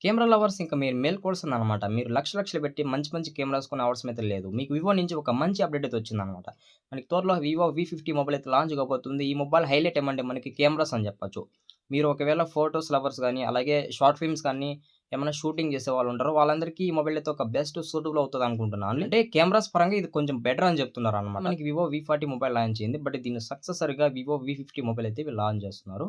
Camera lovers ఇంకా మీరు మేల్కోవాల్సిందనమాట. మీరు లక్షలు పెట్టి మంచి మంచి కెమెరాస్ కొనే అవసరం అయితే లేదు. మీకు వివో నుంచి ఒక మంచి అప్డేట్ అయితే వచ్చిందనమాట. మనకి త్వరలో వివో వి50 మొబైల్ అయితే లాంచ్ కాబోతుంది. ఈ మొబైల్ హైలైట్ ఏమంటే మనకి కెమెరాస్ అని చెప్పొచ్చు. మీరు ఒకవేళ ఫోటోస్ లవర్స్ గాని, అలాగే షార్ట్ ఫిల్మ్స్ కానీ ఏమైనా షూటింగ్ చేసేవాళ్ళు ఉంటారో వాళ్ళందరికీ ఈ మొబైల్ అయితే ఒక బెస్ట్ సూటబుల్ అవుతది అనుకుంటున్నాను. అంటే కెమెరాస్ పరంగా ఇది కొంచెం బెటర్ అని చెప్తున్నారనమాట. మనకి వివో వి40 మొబైల్ లాంచ్ అయింది. బట్ దీన్ని సక్సెసర్‌గా వివో వి50 మొబైల్ అయితే వీళ్ళు లాంచ్ చేస్తున్నారు.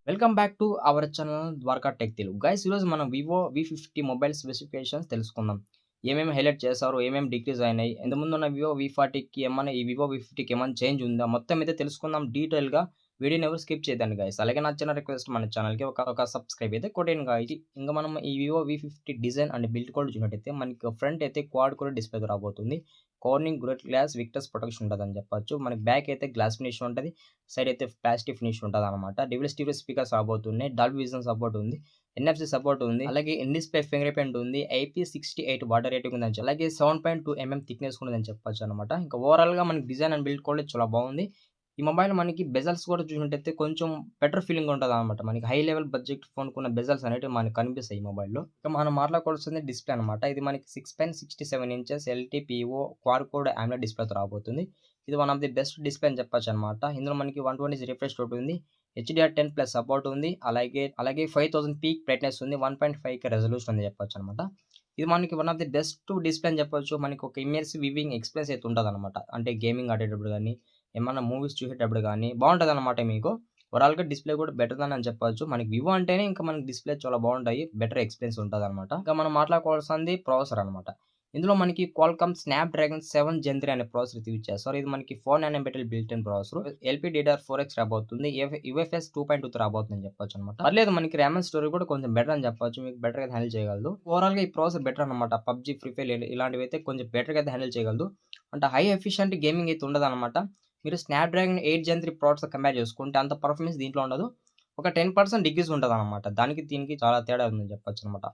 Welcome back to our channel Dwaraka tech Telugu. Guys ఈరోజు మనం వివో వి50 మొబైల్ స్పెసిఫికేషన్స్ తెలుసుకుందాం. ఏమేమి హైలైట్ చేశారు, ఏమేమి డిక్రీజ్ అయినాయి, ఇంతకుముందున్న వివో వి40కి ఏమన్నా ఈ వివో వి50కి ఏమన్నా చేంజ్ ఉందా, మొత్తం అయితే తెలుసుకుందాం డీటెయిల్‌గా. వీడియోని ఎవరు స్కిప్ చేయదండి గైస్. అలాగే నా చిన్న రిక్వెస్ట్, మన ఛానల్‌కి ఒక సబ్స్క్రైబ్ అయితే కొట్టండి గైస్. ఇంకా మనం ఈ వివో వి50 డిజైన్ అండ్ బిల్డ్ కూడా చూసినట్టయితే మనకి ఫ్రంట్ అయితే క్వాడ్ కోర్ డిస్ప్లే రాబోతుంది. కార్నింగ్ గ్రోత్ గ్లాస్ విక్టర్స్ ప్రొటెక్షన్ ఉంటదని చెప్పొచ్చు. మనకి బ్యాక్ అయితే గ్లాస్ ఫినిష్ ఉంటది. సైడ్ అయితే ప్లాస్టిక్ ఫినిష్ ఉంటదనమాట. డ్యూయల్ స్టీరియో స్పీకర్స్ రాబోతున్నాయి. డాల్బీ విజన్ సపోర్ట్ ఉంది. ఎన్ఎఫ్సి సపోర్ట్ ఉంది. అలాగే ఇన్ డిస్ప్లే ఫింగర్ ప్రింట్ ఉంది. IP68 వాటర్ రేటింగ్ ఉందని అలాగే 7.2 mm థిక్నెస్ ఉందని చెప్పొచ్చు అనమాట. ఇంకా ఓవరాల్ గా మనకి డిజైన్ అండ్ బిల్డ్ కూడా చాలా బాగుంది. ఈ మొబైల్ మనకి బెజల్స్ కూడా చూసినట్టయితే కొంచెం బెటర్ ఫీలింగ్ ఉంటదనమాట. మనకి హై లెవెల్ బడ్జెట్ ఫోన్‌కున్న బెజల్స్ అనేటివి మనకు కనిపిస్తాయి ఈ మొబైల్‌లో. ఇక మనం మాట్లాడుకోవాల్సింది డిస్‌ప్లే అనమాట. ఇది మనకి 6.67 inches LTPO quad core AMOLED డిస్‌ప్లేతో రాబోతుంది. ఇది one of the best display అని చెప్పొచ్చనమాట. ఇందులో మనకి 120 రిఫ్రెష్ రేట్ ఉంది. HDR10+ సపోర్ట్ ఉంది. అలాగే 5000 పీక్ బ్రైట్‌నెస్ ఉంది. 1.5K రెజల్యూషన్ అని చెప్పొచ్చనమాట. ఇది మనకి one of the best display అని చెప్పొచ్చు. మనకి ఒక ఇమ్మర్సివ్ వివింగ్ ఎక్స్‌పీరియన్స్ అయితే ఉంటదనమాట. అంటే గేమింగ్ ఆడేటప్పుడు గాని, ఏమన్నా మూవీస్ చూసేటప్పుడు గానీ బావుంటదనమాట మీకు. ఓవరాల్‌గా డిస్‌ప్లే కూడా బెటర్ దాన్ అని చెప్పొచ్చు. మనకి వివో అంటేనే ఇంకా మనకి డిస్‌ప్లే చాలా బావుంటాయి. బెటర్ ఎక్స్‌పీరియన్స్ ఉంటదనమాట. ఇంకా మనం మాట్లాడుకోవాల్సింది ప్రాసెసర్ అనమాట. ఇందులో మనకి క్వాల్కామ్ స్నాప్‌డ్రాగన్ 7 Gen 3 అనే ప్రాసెసర్ అయితే యూజ్ చేస్తారు. ఇది మనకి 4 nanometre built in processor. LPDDR4X రాబోతుంది. UFS 2.2 రాబోతుందని చెప్పొచ్చనమాట. పర్లేదు మనకి ర్యామ్ అండ్ స్టోరేజ్ కూడా కొంచెం బెటర్ అని చెప్పొచ్చు. మీకు బెటర్‌గా హ్యాండిల్ చేయగలదు. ఓవరాల్‌గా ఈ ప్రాసెసర్ బెటర్ అనమాట. పబ్‌జీ, ఫ్రీ ఫైర్ ఇలాంటివైతే కొంచెం బెటర్‌గా అయితే హ్యాండిల్ చేయగలదు. అంటే హై ఎఫిషియెంట్ గేమింగ్ అయితే ఉండదనమాట. మీరు స్నాప్‌డ్రాగన్ 8 Gen 3 ప్రాసెసర్ కంపేర్ చేసుకుంటే అంత పర్ఫార్మెన్స్ దీంట్లో ఉండదు. ఒక 10% డిక్రీజ్ ఉంటదనమాట. దానికి దీనికి చాలా తేడా ఉందని చెప్పొచ్చనమాట.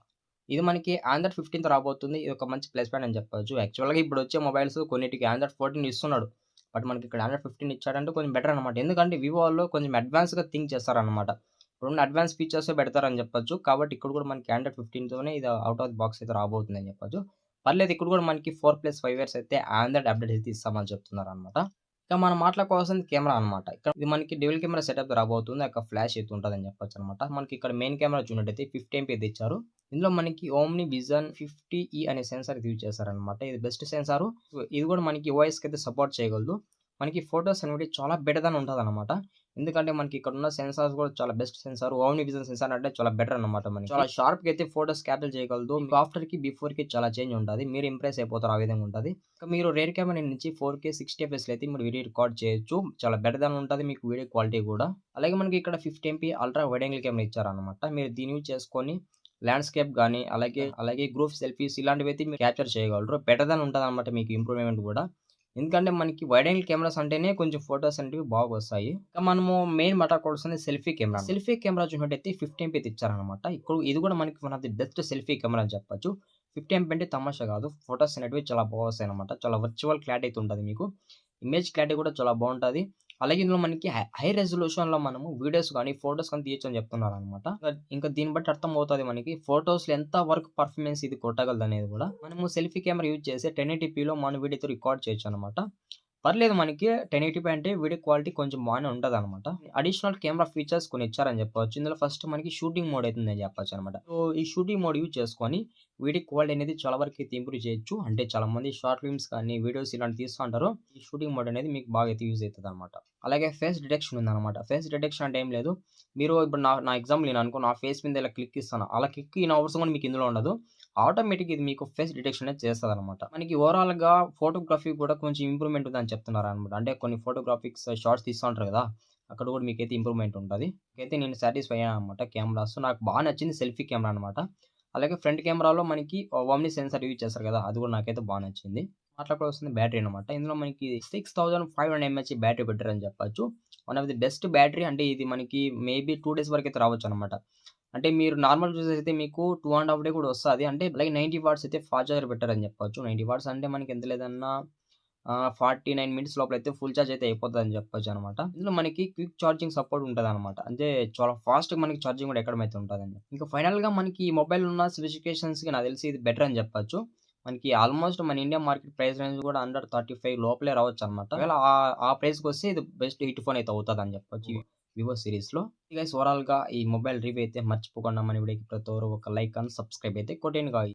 ఇది మనకి ఆండ్రాయిడ్ 15తో రాబోతుంది. ఇది ఒక మంచి ప్లస్ పాయింట్ అని చెప్పొచ్చు. యాక్చువల్‌గా ఇప్పుడొచ్చే మొబైల్స్ కొన్నిటికి ఆండ్రాయిడ్ 14 ఇస్తున్నాడు. బట్ మనకి ఇక్కడ ఆండ్రాయిడ్ 15 ఇచ్చాడంటే కొంచెం బెటర్ అనమాట. ఎందుకంటే వివో వాళ్ళు కొంచెం అడ్వాన్స్‌గా థింక్ చేస్తారనమాట. ఇప్పుడున్న అడ్వాన్స్ ఫీచర్సే పెడతారని చెప్పొచ్చు. కాబట్టి ఇక్కడ కూడా మనకి ఆండ్రాయిడ్ 15తోనే ఇది ఔట్ ఆఫ్ ది బాక్స్ అయితే రాబోతుందని చెప్పొచ్చు. పర్లేదు ఇక్కడ కూడా మనకి 4+5 ఇయర్స్ అయితే ఆండ్రాయిడ్ అప్డేట్ అయితే ఇస్తామని చెప్తున్నారనమాట. ఇక మనం మాట్లాడుకోవాల్సింది కెమెరా అనమాట. ఇక్కడ ఇది మనకి డ్యూయల్ కెమెరా సెటప్ రాబోతుంది. ఒక ఫ్లాష్ అయితే ఉంటదని చెప్పొచ్చనమాట. మనకి ఇక్కడ మెయిన్ కెమెరా చూసినట్టయితే 50 MP అయితే ఇచ్చారు. ఇందులో మనకి ఓమ్ని విజన్ 50E అనే సెన్సార్ యూజ్ చేశారనమాట. ఇది బెస్ట్ సెన్సారు. ఇది కూడా మనకి ఓఎస్‌కి అయితే సపోర్ట్ చేయగలదు. మనకి ఫోటోస్ అనేవి చాలా బెటర్ దాన్ ఉంటదనమాట. ఎందుకంటే మనకి ఇక్కడ ఉన్న సెన్సార్స్ కూడా చాలా best sensor. Omni Vision sensor అంటే చాలా బెటర్ అనమాట మనకి. చాలా షార్ప్‌గా అయితే ఫోటోస్ క్యాప్చర్ చేయగలదు. మీకు ఆఫ్టర్‌కి, బిఫోర్‌కి చాలా చేంజ్ ఉంటది. మీరు ఇంప్రెస్ అయిపోతారు. ఆ విధంగా ఉంటది. ఇక మీరు రేర్ కెమెరా నుంచి 4K 60 ఎఫ్ఎస్‌లో అయితే మీరు వీడియో రికార్డ్ చేయొచ్చు. చాలా బెటర్ దాన్ ఉంటది మీకు వీడియో క్వాలిటీ కూడా. అలాగే మనకి ఇక్కడ 50 MP ultra wide angle camera ఇచ్చారనమాట. మీరు దీన్ని యూజ్ చేసుకొని ల్యాండ్‌స్కేప్ గాని, అలాగే గ్రూప్ సెల్ఫీస్ ఇలాంటివైతే మీరు క్యాప్చర్ చేయగలరు. బెటర్ దాన్ ఉంటదనమాట మీకు ఇంప్రూవ్‌మెంట్ కూడా. ఎందుకంటే మనకి వైడ్ యాంగిల్ కెమెరాస్ అంటేనే కొంచెం ఫోటోస్ అనేటివి బాగొస్తాయి. ఇక మనము మెయిన్ మాట్లాడుకోవాల్సింది సెల్ఫీ కెమెరా. సెల్ఫీ కెమెరా చూసినట్టయితే 50 MP అయితే ఇచ్చారనమాట. ఇది కూడా మనకి one of the best selfie camera అని చెప్పొచ్చు. 50 MP అంటే తమాషా కాదు. ఫోటోస్ అనేటివి చాలా బాగొస్తాయనమాట. చాలా వర్చువల్ క్లారిటీ అయితే ఉంటది మీకు. ఇమేజ్ క్లారిటీ కూడా చాలా బావుంటది. అలాగే ఇందులో మనకి హై రెజల్యూషన్‌లో మనము వీడియోస్ గాని, ఫోటోస్ గాని తీయొచ్చని చెప్తున్నారనమాట. ఇంకా దీన్ని బట్టి అర్థమవుతది మనకి ఫోటోస్‌లో ఎంత వరకు పర్ఫార్మెన్స్ ఇది కొట్టగలదనేది కూడా. మనము సెల్ఫీ కెమెరా యూజ్ చేసి 1080pలో మన వీడియోతో రికార్డ్ చేయొచ్చనమాట. పర్లేదు మనకి 1080p అంటే వీడియో క్వాలిటీ కొంచెం బానే ఉంటదనమాట. అడిషనల్ కెమెరా ఫీచర్స్ కొన్ని ఇచ్చారని చెప్పొచ్చు. ఇందులో ఫస్ట్ మనకి షూటింగ్ మోడ్ అయితే ఉందని చెప్పొచ్చనమాట. సో, ఈ షూటింగ్ మోడ్ యూజ్ చేసుకొని వీడియో క్వాలిటీ అనేది చాలా వరకు అయితే ఇంప్రూవ్ చేయొచ్చు. అంటే చాలా మంది షార్ట్ ఫిల్మ్స్ కానీ, వీడియోస్ ఇలాంటివి తీస్తా ఉంటారు. ఈ షూటింగ్ మోడ్ అనేది మీకు బాగా అయితే యూజ్ అయితదనమాట. అలాగే ఫేస్ డిటెక్షన్ ఉందనమాట. ఫేస్ డిటెక్షన్ అంటే ఏం లేదు. మీరు ఇప్పుడు నా ఎగ్జాంపుల్ నేను అనుకో నా ఫేస్ మీద ఇలా క్లిక్ ఇస్తాను. అలా క్లిక్ ఇన్ అవసరం కూడా మీకు ఇందులో ఉండదు. ఆటోమేటిక్‌గా ఇది మీకు ఫేస్ డిటెక్షన్ అనేది చేస్తదనమాట. మనకి ఓవరాల్‌గా ఫోటోగ్రఫీ కూడా కొంచెం ఇంప్రూవ్‌మెంట్ ఉందని చెప్తున్నారనమాట. అంటే కొన్ని ఫోటోగ్రాఫిక్స్ షాట్స్ తీస్తా ఉంటారు కదా! అక్కడ కూడా మీకైతే ఇంప్రూవ్‌మెంట్ ఉంటది. అయితే నేను సాటిస్ఫై అయ్యాననమాట కెమెరాస్. నాకు బాగా నచ్చింది సెల్ఫీ కెమెరా అనమాట. అలాగే ఫ్రంట్ కెమెరాలో మనకి ఓమ్ని సెన్సార్ యూజ్ చేస్తారు కదా! అది కూడా నాకైతే బాగా నచ్చింది. మాట్లాడుకోవాల్సింది బ్యాటరీ అనమాట. ఇందులో మనకి 6500 mAh బ్యాటరీ పెట్టారని చెప్పొచ్చు. One of the best battery. అంటే ఇది మనకి మేబీ 2 డేస్ వరకైతే రావచ్చనమాట. అంటే మీరు నార్మల్ చూసేసైతే మీకు 2 ½ డే కూడా వస్తది. అంటే లైక్ 90 వాట్స్ అయితే ఫాస్ట్ చార్జర్ పెట్టారని చెప్పొచ్చు. 90 వాట్స్ అంటే మనకి ఎంత లేదన్నా 49 మినిట్స్ లోపలైతే ఫుల్ చార్జ్ అయితే అయిపోతదని చెప్పొచ్చనమాట. ఇందులో మనకి క్విక్ ఛార్జింగ్ సపోర్ట్ ఉంటదనమాట. అంటే చాలా ఫాస్ట్‌గా మనకి ఛార్జింగ్ కూడా ఎక్కడమైతే ఉంటదండి. ఇంకా ఫైనల్‌గా మనకి ఈ మొబైల్ ఉన్న స్పెసిఫికేషన్స్‌కి నాకు తెలిసి ఇది బెటర్ అని చెప్పొచ్చు. మనకి ఆల్మోస్ట్ మన ఇండియా మార్కెట్ ప్రైస్ రేంజ్ కూడా అండర్ 35 లోపలే రావచ్చనమాట. ఒకవేళ ఆ ప్రైస్‌కొస్తే ఇది బెస్ట్ హిట్ ఫోన్ అయితే అవుతదని చెప్పొచ్చు. వివో సీరీస్‌లో. గైస్ ఓవరాల్‌గా ఈ మొబైల్ రివ్యూ అయితే మర్చిపోకుండా మన వీడియోకి ప్రతి ఒక్కరు ఒక లైక్ అండ్ సబ్స్క్రైబ్ అయితే కొట్టేయండి గాయ్స్.